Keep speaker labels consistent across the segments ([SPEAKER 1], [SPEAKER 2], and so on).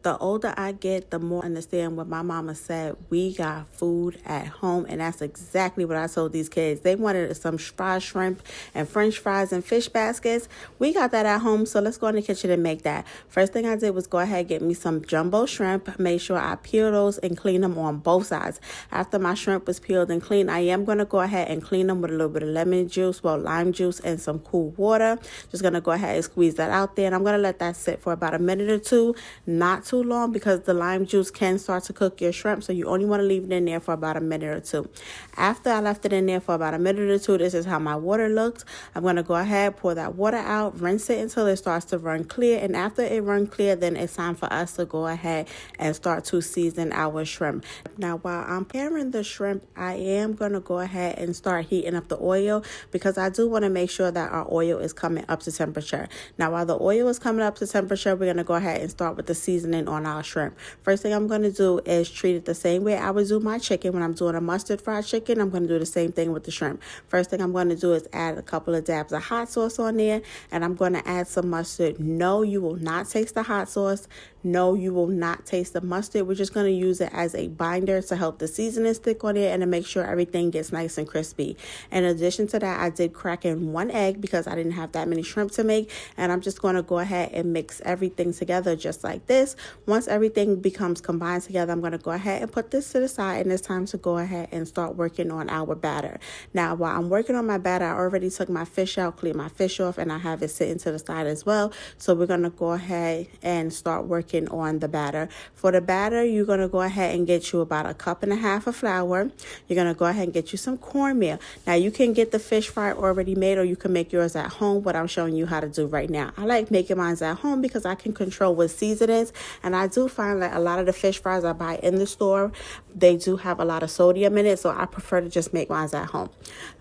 [SPEAKER 1] The older I get, the more I understand what my mama said. We got food at home, and that's exactly what I told these kids. They wanted some fried shrimp and french fries and fish baskets. We got that at home, so let's go in the kitchen and make that. First thing I did was go ahead and get me some jumbo shrimp. Make sure I peel those and clean them on both sides. After my shrimp was peeled and cleaned, I am going to go ahead and clean them with a little bit of lemon juice, lime juice, and some cool water. Just going to go ahead and squeeze that out there, and I'm going to let that sit for about a minute or two. Not too long, because the lime juice can start to cook your shrimp, so you only want to leave it in there for about a minute or two. After I left it in there for about a minute or two, this is how my water looked. I'm going to go ahead, pour that water out, rinse it until it starts to run clear, and after it runs clear, then it's time for us to go ahead and start to season our shrimp. Now, while I'm preparing the shrimp, I am going to go ahead and start heating up the oil, because I do want to make sure that our oil is coming up to temperature. Now, while the oil is coming up to temperature, we're going to go ahead and start with the seasoning on our shrimp. First thing I'm going to do is treat it the same way I would do my chicken. When I'm doing a mustard fried chicken, I'm going to do the same thing with the shrimp. First thing I'm going to do is add a couple of dabs of hot sauce on there, and I'm going to add some mustard. No, you will not taste the hot sauce. No, you will not taste the mustard. We're just going to use it as a binder to help the seasoning stick on it and to make sure everything gets nice and crispy. In addition to that, I did crack in 1 egg because I didn't have that many shrimp to make, and I'm just going to go ahead and mix everything together just like this. Once everything becomes combined together, I'm going to go ahead and put this to the side, and it's time to go ahead and start working on our batter. Now, while I'm working on my batter, I already took my fish out, cleaned my fish off, and I have it sitting to the side as well. So we're going to go ahead and start working on the batter. For the batter, you're going to go ahead and get you about 1.5 cups of flour. You're going to go ahead and get you some cornmeal. Now, you can get the fish fry already made, or you can make yours at home, what I'm showing you how to do right now. I like making mine at home because I can control what seasonings, and I do find that a lot of the fish fries I buy in the store, they do have a lot of sodium in it, so I prefer to just make mine at home.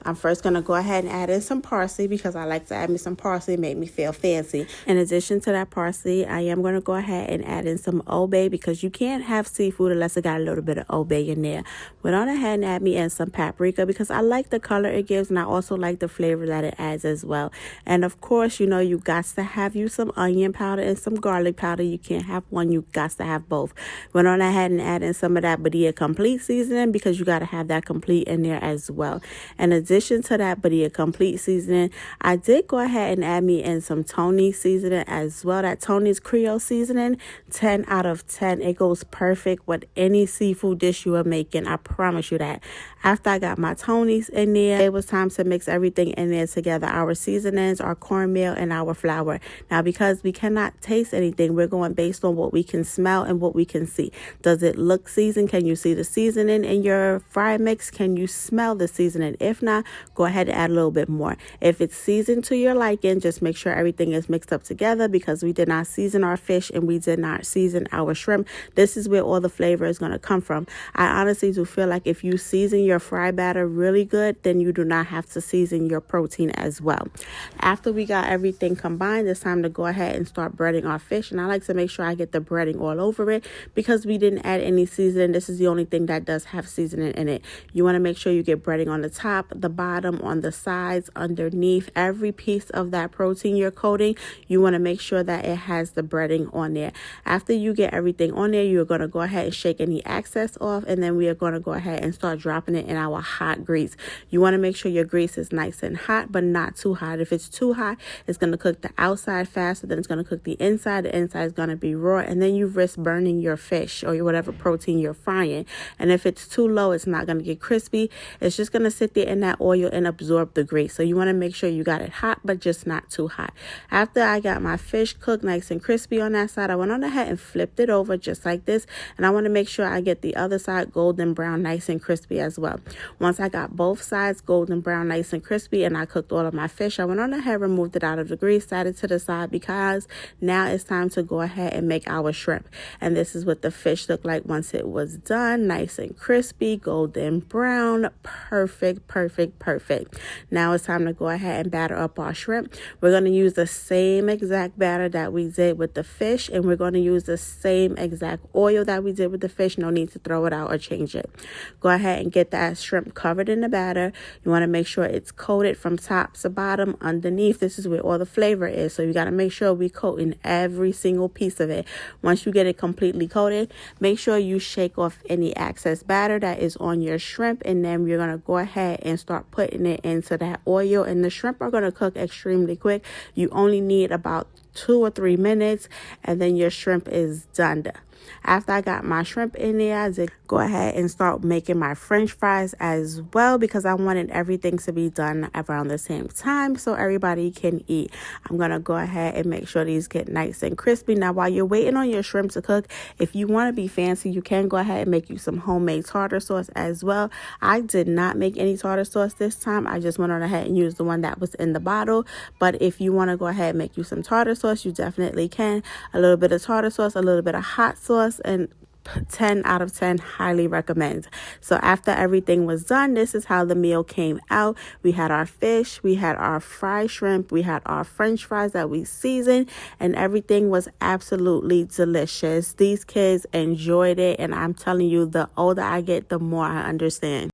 [SPEAKER 1] I'm first going to go ahead and add in some parsley, because I like to add me some parsley, make me feel fancy. In addition to that parsley, I am going to go ahead and add in some Old Bay, because you can't have seafood unless it got a little bit of Old Bay in there. Went on ahead and add me in some paprika, because I like the color it gives, and I also like the flavor that it adds as well. And of course, you know, you got to have you some onion powder and some garlic powder. You can't have one, you got to have both. Went on ahead and add in some of that Badia Complete seasoning, because you got to have that complete in there as well. In addition to that Badia Complete seasoning, I did go ahead and add me in some Tony's seasoning as well. That Tony's Creole seasoning, 10 out of 10. It goes perfect with any seafood dish you are making. I promise you that. After I got my Tony's in there, it was time to mix everything in there together. Our seasonings, our cornmeal, and our flour. Now, because we cannot taste anything, we're going based on what we can smell and what we can see. Does it look seasoned? Can you see the seasoning in your fry mix? Can you smell the seasoning? If not, go ahead and add a little bit more. If it's seasoned to your liking, just make sure everything is mixed up together, because we did not season our fish and we did not season our shrimp. This is where all the flavor is going to come from. I honestly do feel like if you season your fry batter really good, then you do not have to season your protein as well. After we got everything combined, it's time to go ahead and start breading our fish, and I like to make sure I get the breading all over it, because we didn't add any seasoning. This is the only thing that does have seasoning in it. You want to make sure you get breading on the top, the bottom, on the sides, underneath, every piece of that protein you're coating. You want to make sure that it has the breading on there. After you get everything on there, you're going to go ahead and shake any excess off, and then we are going to go ahead and start dropping it in our hot grease. You want to make sure your grease is nice and hot, but not too hot. If it's too hot, it's going to cook the outside faster than it's going to cook the inside. The inside is going to be raw, and then you risk burning your fish or whatever protein you're frying. And if it's too low, it's not going to get crispy. It's just going to sit there in that oil and absorb the grease. So you want to make sure you got it hot, but just not too hot. After I got my fish cooked nice and crispy on that side, I went on ahead and flipped it over just like this, and I want to make sure I get the other side golden brown, nice and crispy as well. Once I got both sides golden brown, nice and crispy, and I cooked all of my fish, I went on ahead, removed it out of the grease, set it to the side, because now it's time to go ahead and make our shrimp. And this is what the fish looked like once it was done, nice and crispy, golden brown, perfect. Now it's time to go ahead and batter up our shrimp. We're going to use the same exact batter that we did with the fish, and we're going to use the same exact oil that we did with the fish. No need to throw it out or change it. Go ahead and get that shrimp covered in the batter. You want to make sure it's coated from top to bottom. Underneath, this is where all the flavor is, so you got to make sure we coat in every single piece of it. Once you get it completely coated, make sure you shake off any excess batter that is on your shrimp, and then you're going to go ahead and start putting it into that oil. And the shrimp are going to cook extremely quick. You only need about 2 or 3 minutes, and then your shrimp is done. After I got my shrimp in there, I did go ahead and start making my french fries as well, because I wanted everything to be done around the same time so everybody can eat. I'm going to go ahead and make sure these get nice and crispy. Now, while you're waiting on your shrimp to cook, if you want to be fancy, you can go ahead and make you some homemade tartar sauce as well. I did not make any tartar sauce this time. I just went on ahead and used the one that was in the bottle. But if you want to go ahead and make you some tartar sauce, you definitely can. A little bit of tartar sauce, a little bit of hot sauce, and 10 out of 10, highly recommend. So after everything was done, this is how the meal came out. We had our fish, we had our fried shrimp, we had our french fries that we seasoned, and everything was absolutely delicious. These kids enjoyed it, and I'm telling you, the older I get, the more I understand.